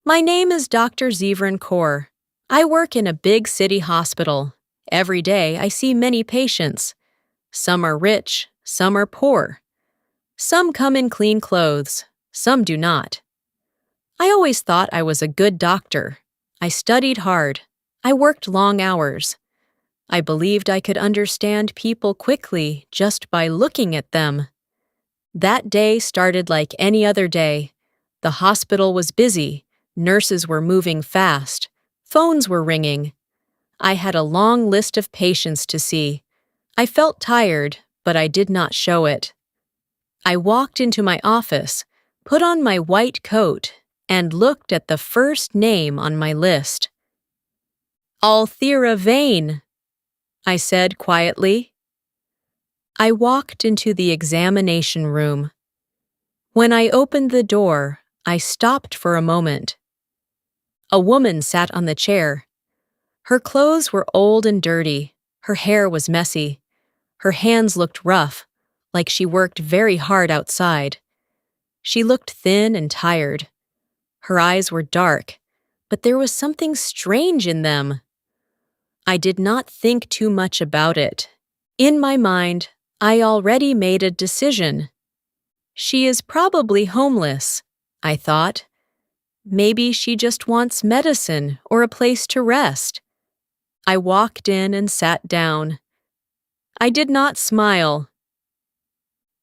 My name is Dr. Zevran Korr. I work in a big city hospital. Every day I see many patients. Some are rich, some are poor. Some come in clean clothes, some do not. I always thought I was a good doctor. I studied hard. I worked long hours. I believed I could understand people quickly just by looking at them. That day started like any other day. The hospital was busy. Nurses were moving fast. Phones were ringing. I had a long list of patients to see. I felt tired, but I did not show it. I walked into my office, put on my white coat, and looked at the first name on my list. Althira Vayne, I said quietly. I walked into the examination room. When I opened the door, I stopped for a moment. A woman sat on the chair. Her clothes were old and dirty. Her hair was messy. Her hands looked rough, like she worked very hard outside. She looked thin and tired. Her eyes were dark, but there was something strange in them. I did not think too much about it. In my mind, I already made a decision. She is probably homeless, I thought. Maybe she just wants medicine or a place to rest. I walked in and sat down. I did not smile.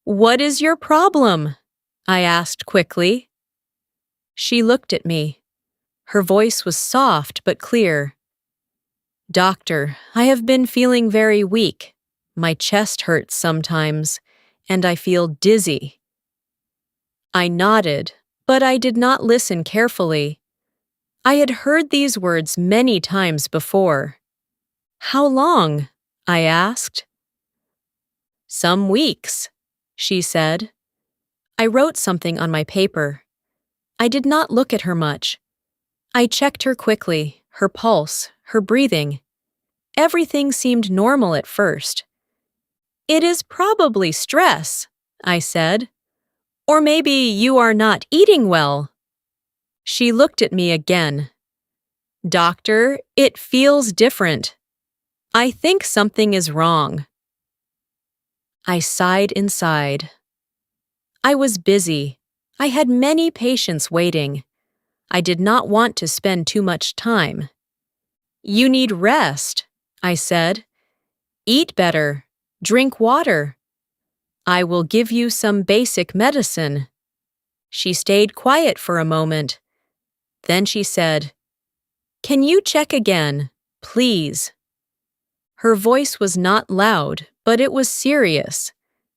"What is your problem?" I asked quickly. She looked at me. Her voice was soft but clear. "Doctor, I have been feeling very weak. My chest hurts sometimes, and I feel dizzy." I nodded, but I did not listen carefully. I had heard these words many times before. "How long?" I asked. "Some weeks," she said. I wrote something on my paper. I did not look at her much. I checked her quickly, her pulse, her breathing. Everything seemed normal at first. "It is probably stress," I said. "Or maybe you are not eating well." She looked at me again. "Doctor, it feels different. I think something is wrong." I sighed inside. I was busy. I had many patients waiting. I did not want to spend too much time. "You need rest," I said. "Eat better. Drink water. I will give you some basic medicine." She stayed quiet for a moment. Then she said, "Can you check again, please?" Her voice was not loud, but it was serious.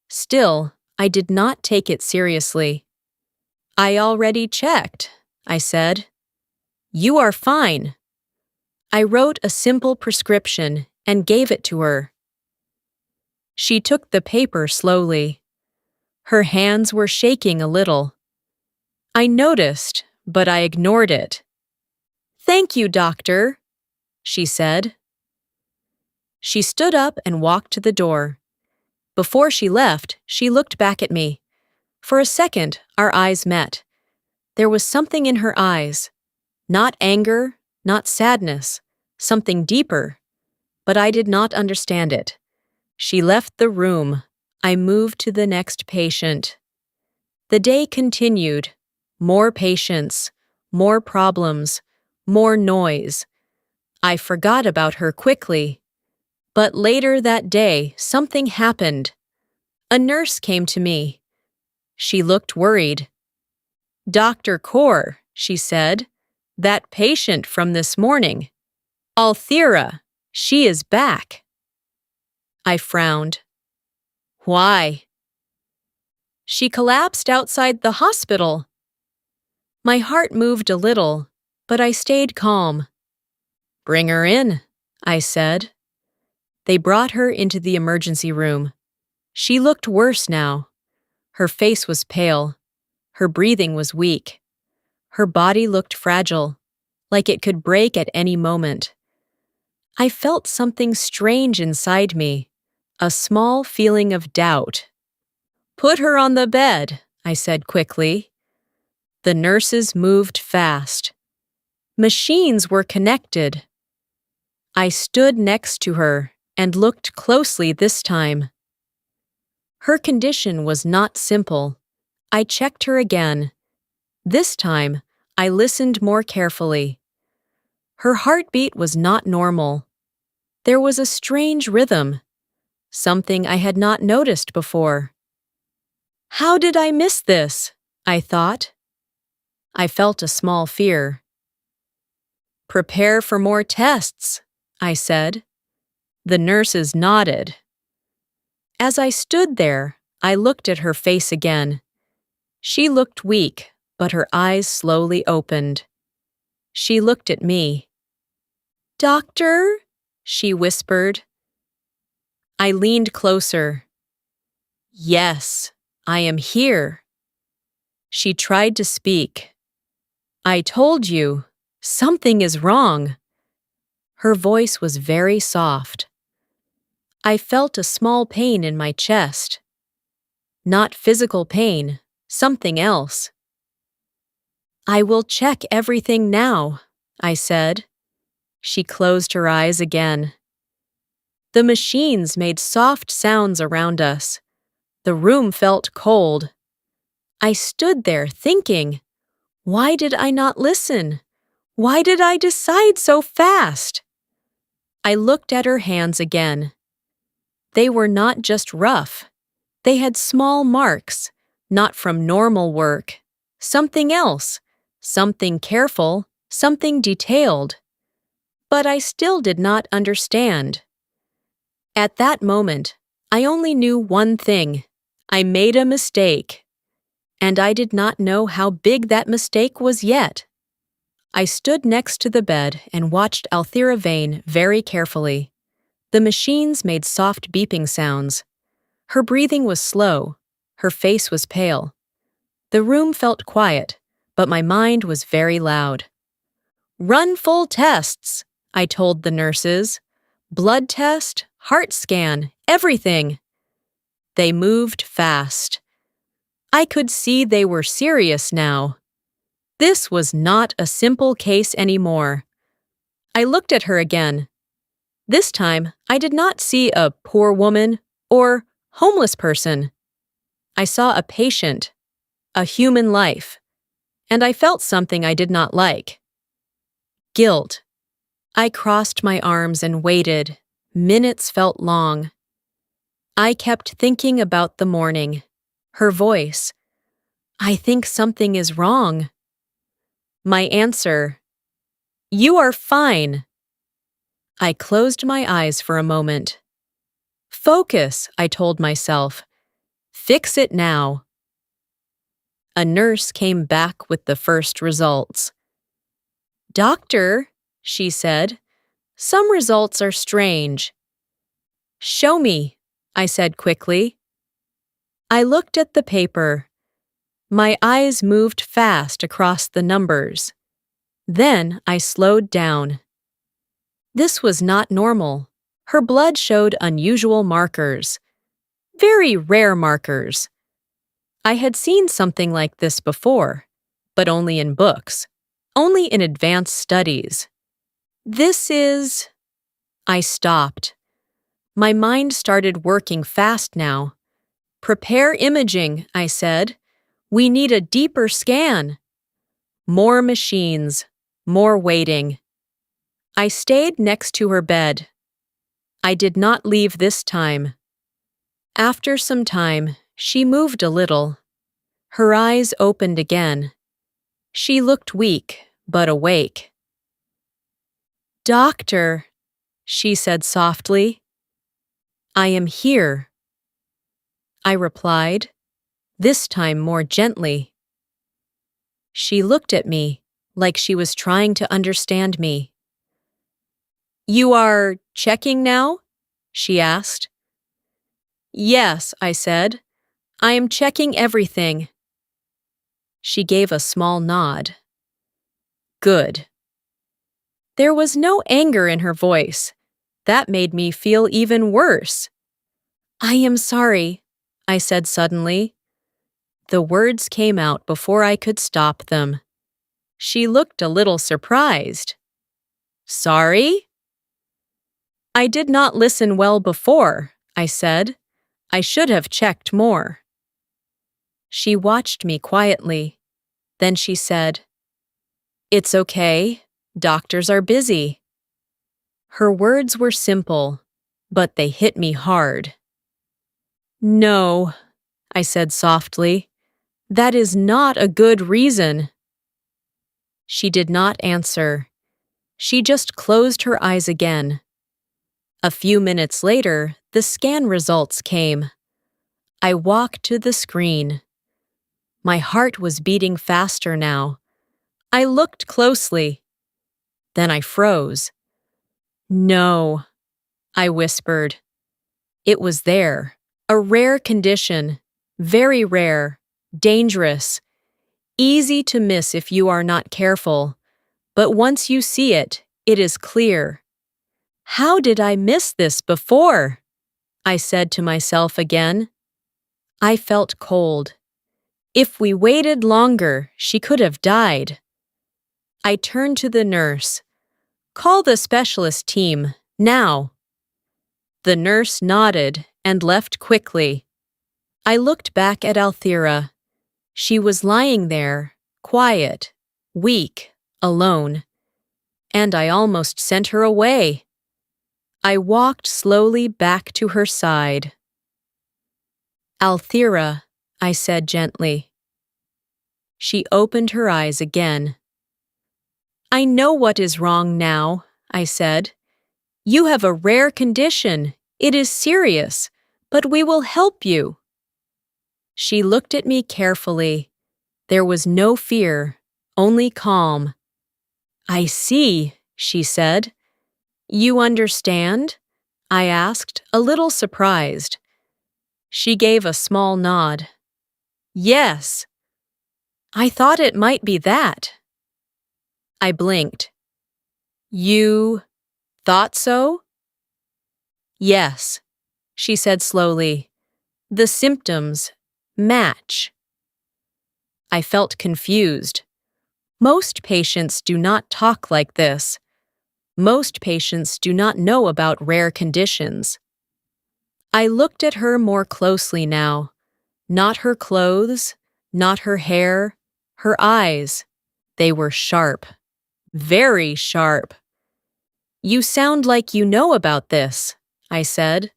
Still, I did not take it seriously. "I already checked," I said. "You are fine." I wrote a simple prescription and gave it to her. She took the paper slowly. Her hands were shaking a little. I noticed, but I ignored it. "Thank you, doctor," she said. She stood up and walked to the door. Before she left, she looked back at me. For a second, our eyes met. There was something in her eyes. Not anger, not sadness, something deeper. But I did not understand it. She left the room. I moved to the next patient. The day continued. More patients, more problems, more noise. I forgot about her quickly. But later that day, something happened. A nurse came to me. She looked worried. "Dr. Korr," she said, "that patient from this morning. Althira, she is back." I frowned. "Why?" "She collapsed outside the hospital." My heart moved a little, but I stayed calm. "Bring her in," I said. They brought her into the emergency room. She looked worse now. Her face was pale. Her breathing was weak. Her body looked fragile, like it could break at any moment. I felt something strange inside me, a small feeling of doubt. "Put her on the bed," I said quickly. The nurses moved fast. Machines were connected. I stood next to her and looked closely this time. Her condition was not simple. I checked her again. This time, I listened more carefully. Her heartbeat was not normal. There was a strange rhythm, something I had not noticed before. How did I miss this? I thought. I felt a small fear. Prepare for more tests, I said. The nurses nodded. As I stood there, I looked at her face again. She looked weak, but her eyes slowly opened. She looked at me. Doctor? She whispered. I leaned closer. Yes, I am here. She tried to speak. I told you, something is wrong. Her voice was very soft. I felt a small pain in my chest. Not physical pain, something else. I will check everything now, I said. She closed her eyes again. The machines made soft sounds around us. The room felt cold. I stood there thinking, why did I not listen? Why did I decide so fast? I looked at her hands again. They were not just rough. They had small marks, not from normal work. Something else, something careful, something detailed. But I still did not understand. At that moment, I only knew one thing. I made a mistake. And I did not know how big that mistake was yet. I stood next to the bed and watched Althira Vayne very carefully. The machines made soft beeping sounds. Her breathing was slow. Her face was pale. The room felt quiet, but my mind was very loud. Run full tests, I told the nurses. Blood test, heart scan, everything. They moved fast. I could see they were serious now. This was not a simple case anymore. I looked at her again. This time, I did not see a poor woman or homeless person. I saw a patient, a human life, and I felt something I did not like. Guilt. I crossed my arms and waited. Minutes felt long. I kept thinking about the morning. Her voice. I think something is wrong. My answer. You are fine. I closed my eyes for a moment. Focus, I told myself. Fix it now. A nurse came back with the first results. Doctor, she said, some results are strange. Show me, I said quickly. I looked at the paper. My eyes moved fast across the numbers. Then I slowed down. This was not normal. Her blood showed unusual markers. Very rare markers. I had seen something like this before, but only in books, only in advanced studies. This is... I stopped. My mind started working fast now. Prepare imaging, I said. We need a deeper scan. More machines, more waiting. I stayed next to her bed. I did not leave this time. After some time, she moved a little. Her eyes opened again. She looked weak, but awake. Doctor, she said softly. I am here. I replied, this time more gently. She looked at me, like she was trying to understand me. You are checking now? She asked. Yes, I said. I am checking everything. She gave a small nod. Good. There was no anger in her voice. That made me feel even worse. I am sorry, I said suddenly. The words came out before I could stop them. She looked a little surprised. Sorry? I did not listen well before, I said. I should have checked more. She watched me quietly. Then she said, It's okay. Doctors are busy. Her words were simple, but they hit me hard. No, I said softly. That is not a good reason. She did not answer. She just closed her eyes again. A few minutes later, the scan results came. I walked to the screen. My heart was beating faster now. I looked closely. Then I froze. No, I whispered. It was there. A rare condition. Very rare. Dangerous. Easy to miss if you are not careful. But once you see it, it is clear. How did I miss this before? I said to myself again. I felt cold. If we waited longer, she could have died. I turned to the nurse. Call the specialist team, now. The nurse nodded and left quickly. I looked back at Althira. She was lying there, quiet, weak, alone. And I almost sent her away. I walked slowly back to her side. Althira, I said gently. She opened her eyes again. I know what is wrong now, I said. You have a rare condition. It is serious, but we will help you. She looked at me carefully. There was no fear, only calm. I see, she said. You understand? I asked, a little surprised. She gave a small nod. Yes. I thought it might be that. I blinked. You thought so? Yes, she said slowly. The symptoms match. I felt confused. Most patients do not talk like this. Most patients do not know about rare conditions. I looked at her more closely now. Not her clothes, not her hair, her eyes. They were sharp. Very sharp. You sound like you know about this, I said.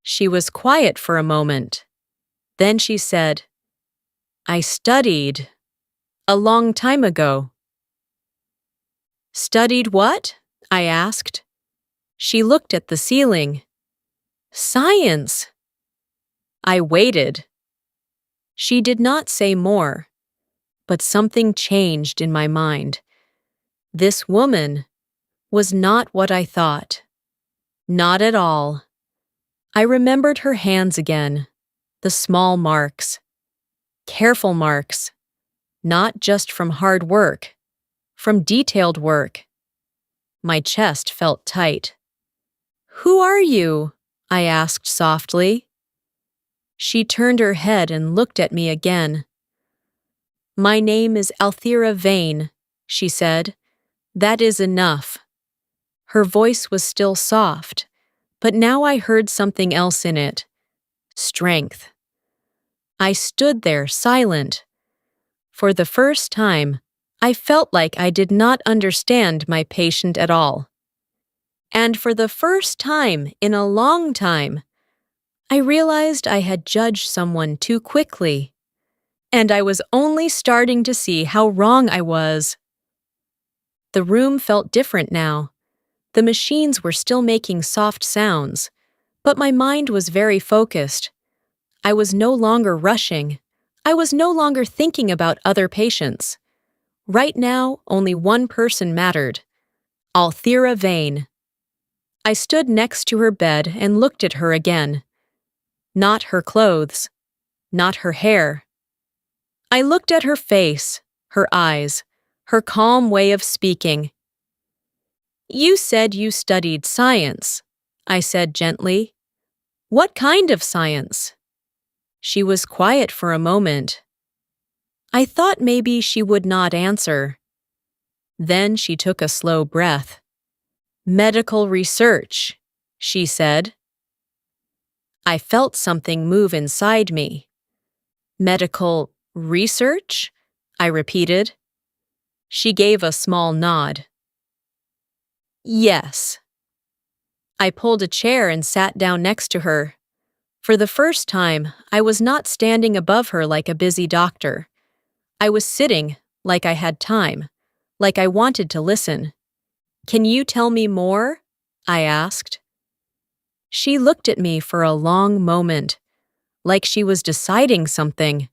She was quiet for a moment. Then she said, I studied a long time ago. Studied what? I asked. She looked at the ceiling. Science. I waited. She did not say more, but something changed in my mind. This woman was not what I thought. Not at all. I remembered her hands again, the small marks. Careful marks. Not just from hard work, from detailed work. My chest felt tight. Who are you? I asked softly. She turned her head and looked at me again. My name is Althira Vayne, she said. That is enough. Her voice was still soft, but now I heard something else in it. Strength. I stood there silent. For the first time, I felt like I did not understand my patient at all. And for the first time in a long time, I realized I had judged someone too quickly. And I was only starting to see how wrong I was. The room felt different now. The machines were still making soft sounds, but my mind was very focused. I was no longer rushing. I was no longer thinking about other patients. Right now, only one person mattered. Althira Vayne. I stood next to her bed and looked at her again. Not her clothes. Not her hair. I looked at her face, her eyes, her calm way of speaking. You said you studied science, I said gently. What kind of science? She was quiet for a moment. I thought maybe she would not answer. Then she took a slow breath. "Medical research," she said. I felt something move inside me. "Medical research?" I repeated. She gave a small nod. "Yes." I pulled a chair and sat down next to her. For the first time, I was not standing above her like a busy doctor. I was sitting like I had time, like I wanted to listen. "Can you tell me more?" I asked. She looked at me for a long moment, like she was deciding something.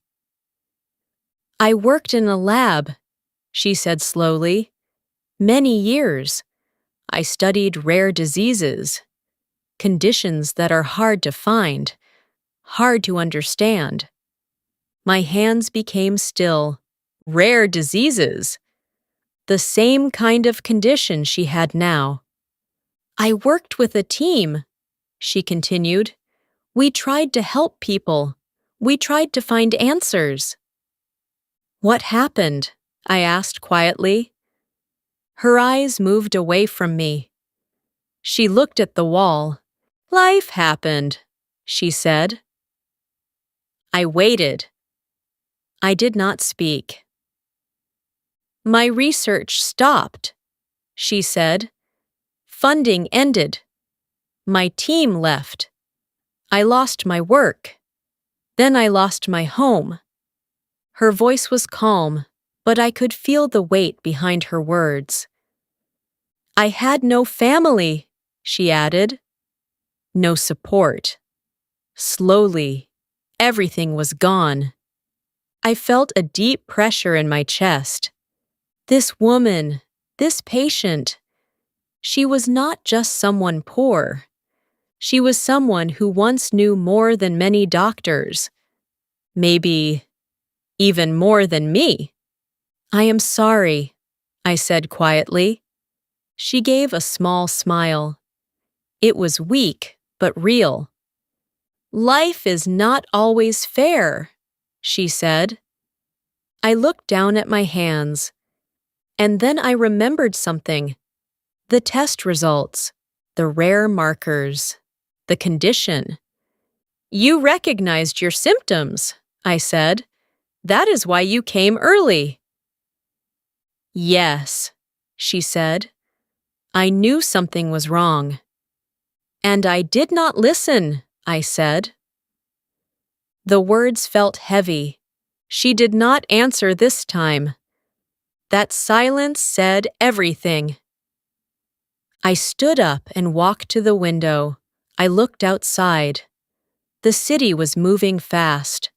"I worked in a lab," she said slowly. "Many years. I studied rare diseases, conditions that are hard to find, hard to understand." My hands became still. Rare diseases. The same kind of condition she had now. "I worked with a team," she continued. "We tried to help people. We tried to find answers." "What happened?" I asked quietly. Her eyes moved away from me. She looked at the wall. "Life happened," she said. I waited. I did not speak. "My research stopped," she said. "Funding ended. My team left. I lost my work. Then I lost my home." Her voice was calm, but I could feel the weight behind her words. "I had no family," she added. "No support." Slowly, everything was gone. I felt a deep pressure in my chest. This woman, this patient, she was not just someone poor. She was someone who once knew more than many doctors. Maybe even more than me. "I am sorry," I said quietly. She gave a small smile. It was weak, but real. "Life is not always fair," she said. I looked down at my hands, and then I remembered something. The test results, the rare markers, the condition. "You recognized your symptoms," I said. "That is why you came early." "Yes," she said. I knew something was wrong. "And I did not listen," I said. The words felt heavy. She did not answer this time. That silence said everything. I stood up and walked to the window. I looked outside. The city was moving fast.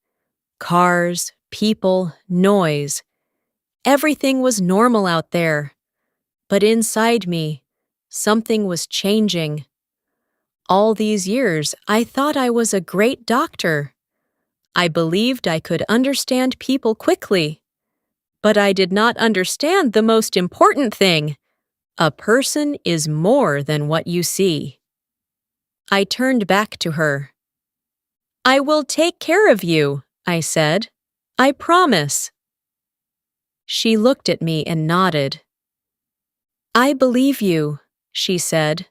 Cars, people, noise. Everything was normal out there. But inside me, something was changing. All these years, I thought I was a great doctor. I believed I could understand people quickly. But I did not understand the most important thing. A person is more than what you see. I turned back to her. "I will take care of you," I said. "I promise." She looked at me and nodded. "I believe you," she said.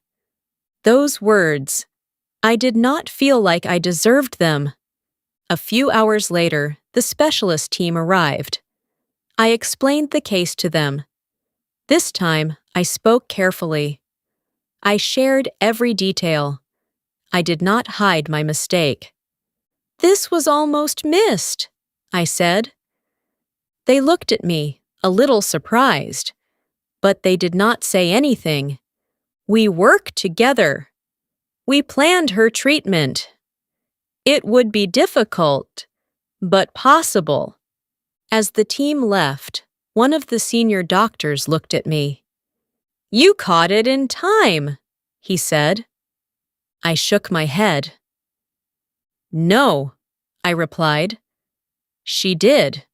Those words, I did not feel like I deserved them. A few hours later, the specialist team arrived. I explained the case to them. This time, I spoke carefully. I shared every detail. I did not hide my mistake. "This was almost missed," I said. They looked at me, a little surprised, but they did not say anything. We worked together. We planned her treatment. It would be difficult, but possible. As the team left, one of the senior doctors looked at me. "You caught it in time," he said. I shook my head. "No," I replied. "She did."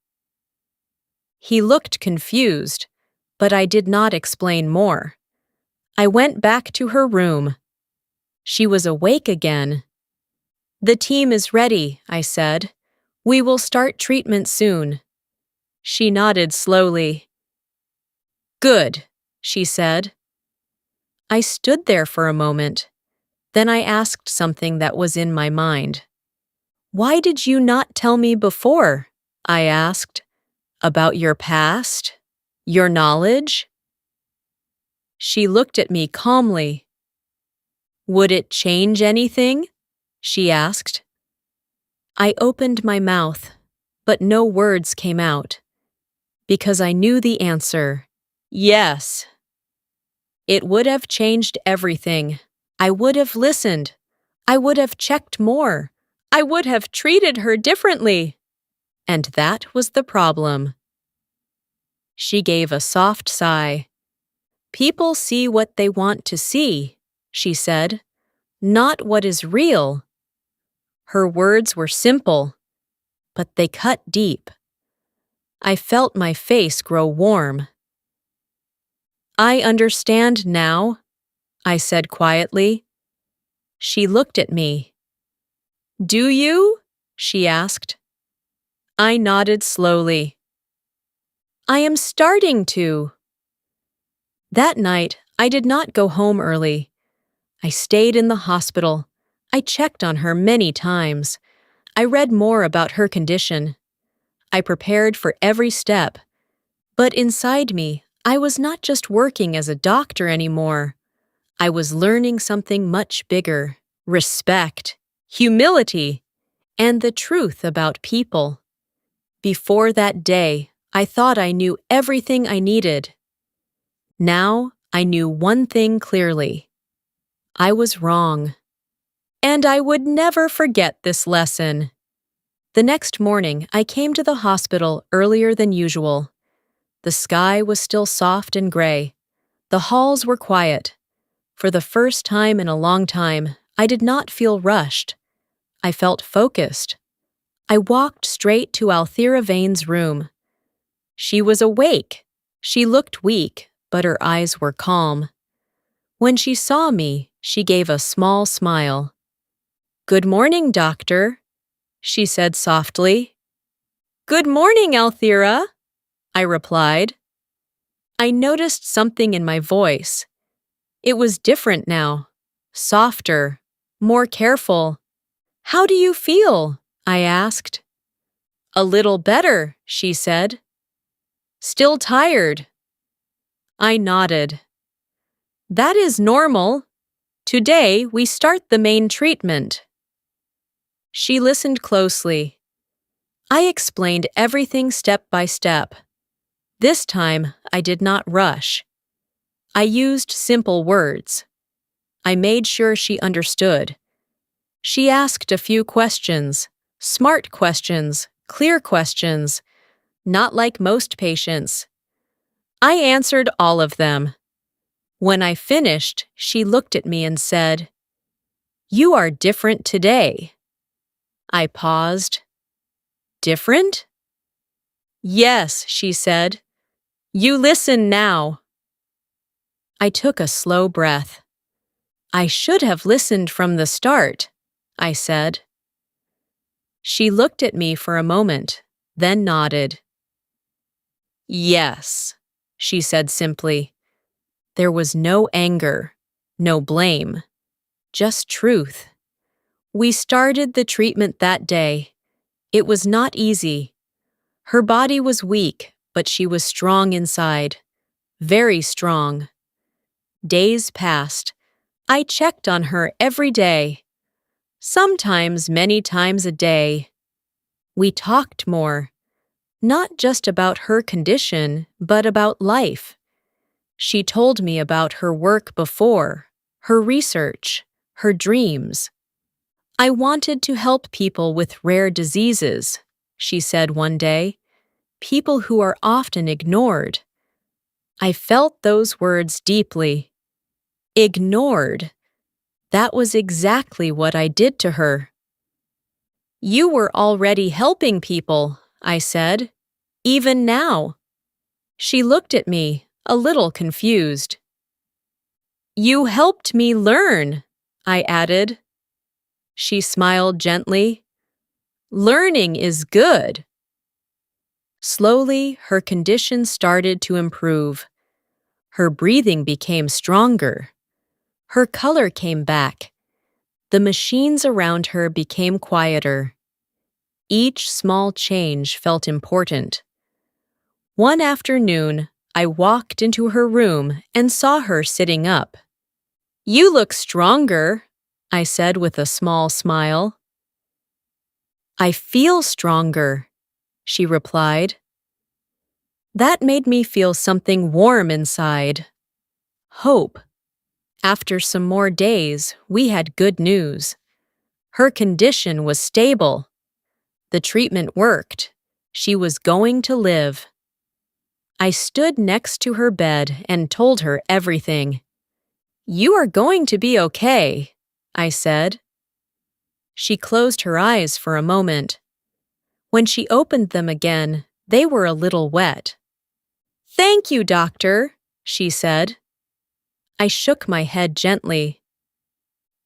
He looked confused, but I did not explain more. I went back to her room. She was awake again. "The team is ready," I said. "We will start treatment soon." She nodded slowly. Good, she said. I stood there for a moment. Then I asked something that was in my mind. Why did you not tell me before? I asked. About your past? Your knowledge? She looked at me calmly. Would it change anything? She asked. I opened my mouth, but no words came out, because I knew the answer. Yes. It would have changed everything. I would have listened. I would have checked more. I would have treated her differently. And that was the problem. She gave a soft sigh. People see what they want to see, she said, not what is real. Her words were simple, but they cut deep. I felt my face grow warm. I understand now, I said quietly. She looked at me. Do you? She asked. I nodded slowly. I am starting to. That night, I did not go home early. I stayed in the hospital. I checked on her many times. I read more about her condition. I prepared for every step. But inside me, I was not just working as a doctor anymore. I was learning something much bigger: respect, humility, and the truth about people. Before that day, I thought I knew everything I needed. Now, I knew one thing clearly. I was wrong. And I would never forget this lesson. The next morning, I came to the hospital earlier than usual. The sky was still soft and gray. The halls were quiet. For the first time in a long time, I did not feel rushed. I felt focused. I walked straight to Althira Vayne's room. She was awake. She looked weak, but her eyes were calm. When she saw me, she gave a small smile. Good morning, doctor, she said softly. Good morning, Althira, I replied. I noticed something in my voice. It was different now, softer, more careful. How do you feel? I asked. A little better, she said. Still tired. I nodded. That is normal. Today we start the main treatment. She listened closely. I explained everything step by step. This time I did not rush. I used simple words. I made sure she understood. She asked a few questions, smart questions, clear questions, not like most patients. I answered all of them. When I finished, she looked at me and said, You are different today. I paused. Different? Yes, she said. You listen now. I took a slow breath. I should have listened from the start, I said. She looked at me for a moment, then nodded. Yes, she said simply. There was no anger, no blame, just truth. We started the treatment that day. It was not easy. Her body was weak, but she was strong inside, very strong. Days passed. I checked on her every day, sometimes many times a day. We talked more, not just about her condition, but about life. She told me about her work before, her research, her dreams. I wanted to help people with rare diseases, she said one day, people who are often ignored. I felt those words deeply. Ignored. That was exactly what I did to her. You were already helping people, I said, even now. She looked at me, a little confused. You helped me learn, I added. She smiled gently. Learning is good. Slowly, her condition started to improve. Her breathing became stronger. Her color came back. The machines around her became quieter. Each small change felt important. One afternoon, I walked into her room and saw her sitting up. "You look stronger," I said with a small smile. "I feel stronger," she replied. That made me feel something warm inside. Hope. After some more days, we had good news. Her condition was stable. The treatment worked. She was going to live. I stood next to her bed and told her everything. "You are going to be okay," I said. She closed her eyes for a moment. When she opened them again, they were a little wet. "Thank you, doctor," she said. I shook my head gently.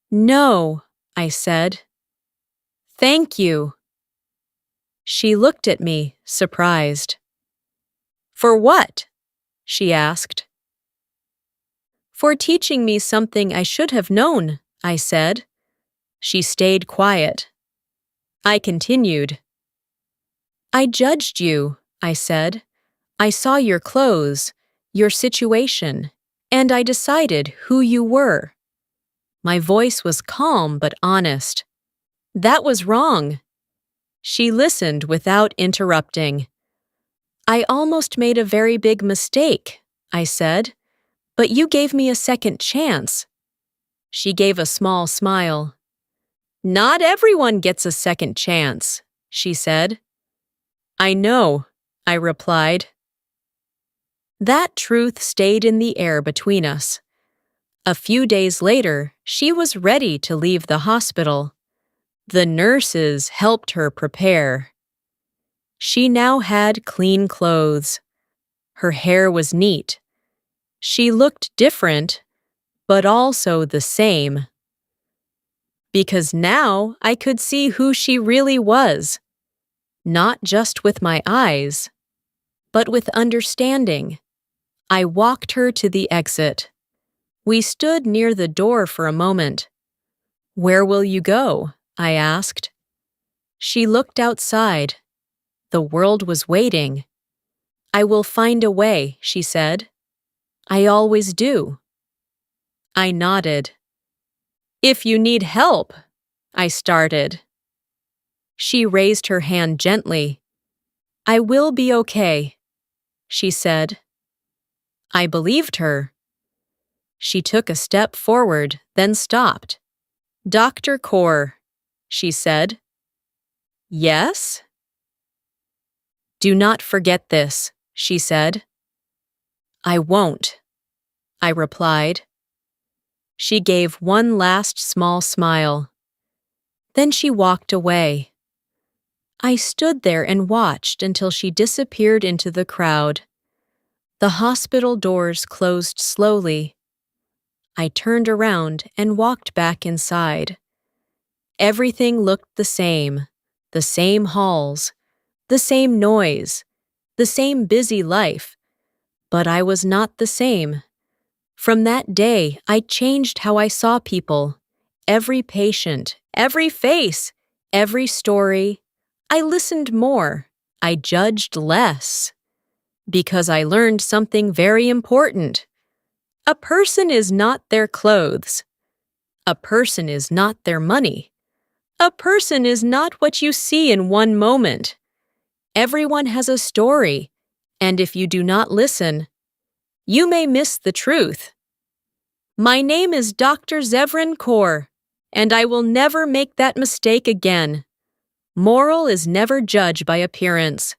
"No," I said. "Thank you." She looked at me, surprised. "For what?" she asked. "For teaching me something I should have known," I said. She stayed quiet. I continued. "I judged you," I said. "I saw your clothes, your situation, and I decided who you were." My voice was calm but honest. "That was wrong." She listened without interrupting. "I almost made a very big mistake," I said, "but you gave me a second chance." She gave a small smile. "Not everyone gets a second chance," she said. "I know," I replied. That truth stayed in the air between us. A few days later, she was ready to leave the hospital. The nurses helped her prepare. She now had clean clothes. Her hair was neat. She looked different, but also the same. Because now I could see who she really was, not just with my eyes, but with understanding. I walked her to the exit. We stood near the door for a moment. "Where will you go?" I asked. She looked outside. The world was waiting. "I will find a way," she said. "I always do." I nodded. "If you need help," I started. She raised her hand gently. "I will be okay," she said. I believed her. She took a step forward, then stopped. "Dr. Korr," she said. "Yes?" "Do not forget this," she said. "I won't," I replied. She gave one last small smile. Then she walked away. I stood there and watched until she disappeared into the crowd. The hospital doors closed slowly. I turned around and walked back inside. Everything looked the same halls, the same noise, the same busy life, but I was not the same. From that day, I changed how I saw people. Every patient, every face, every story. I listened more. I judged less. Because I learned something very important. A person is not their clothes. A person is not their money. A person is not what you see in one moment. Everyone has a story, and if you do not listen, you may miss the truth. My name is Dr. Zevran Korr, and I will never make that mistake again. Moral is never judged by appearance.